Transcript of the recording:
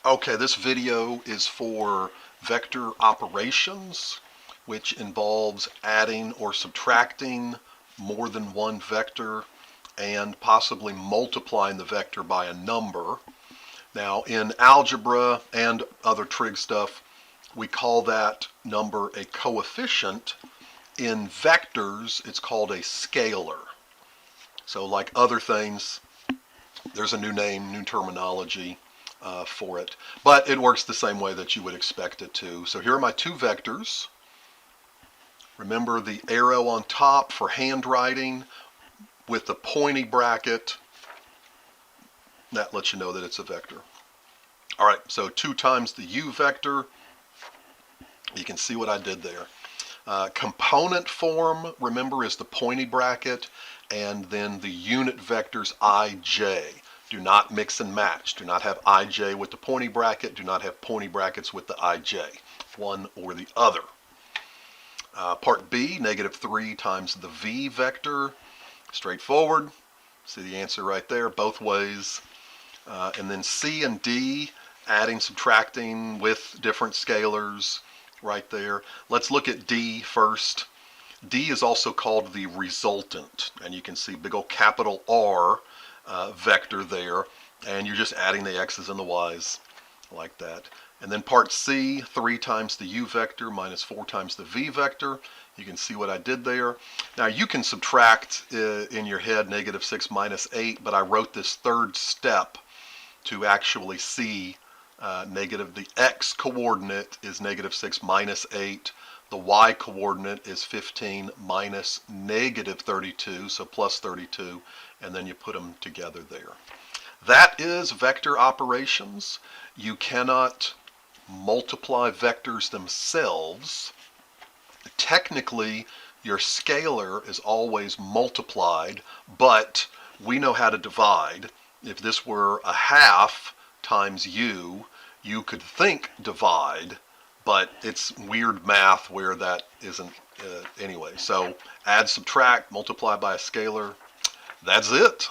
Okay, this video is for vector operations, which involves adding or subtracting more than one vector and possibly multiplying the vector by a number. Now, in algebra and other trig stuff, we call that number a coefficient. In vectors, it's called a scalar. So like other things, there's a new name, new terminology for it. But it works the same way that you would expect it to. So here are my two vectors. Remember the arrow on top for handwriting with the pointy bracket. That lets you know that it's a vector. All right, so 2 times the u vector. You can see what I did there. Component form, remember, is the pointy bracket, and then the unit vectors ij. Do not mix and match. Do not have ij with the pointy bracket. Do not have pointy brackets with the ij. One or the other. Part B, -3 times the v vector. Straightforward. See the answer right there, both ways. And then C and D, adding, subtracting with different scalars right there. Let's look at D first. D is also called the resultant, and you can see big old capital R vector there, and you're just adding the x's and the y's like that. And then part C, 3 times the u vector minus 4 times the v vector. You can see what I did there. Now you can subtract in your head -6 minus 8, but I wrote this third step to actually see the x coordinate is -6 minus 8. The y coordinate is 15 minus -32, so plus 32, and then you put them together there. That is vector operations. You cannot multiply vectors themselves. Technically, your scalar is always multiplied, but we know how to divide. If this were a half times u, you could think divide, but it's weird math where that isn't anyway. So add, subtract, multiply by a scalar. That's it.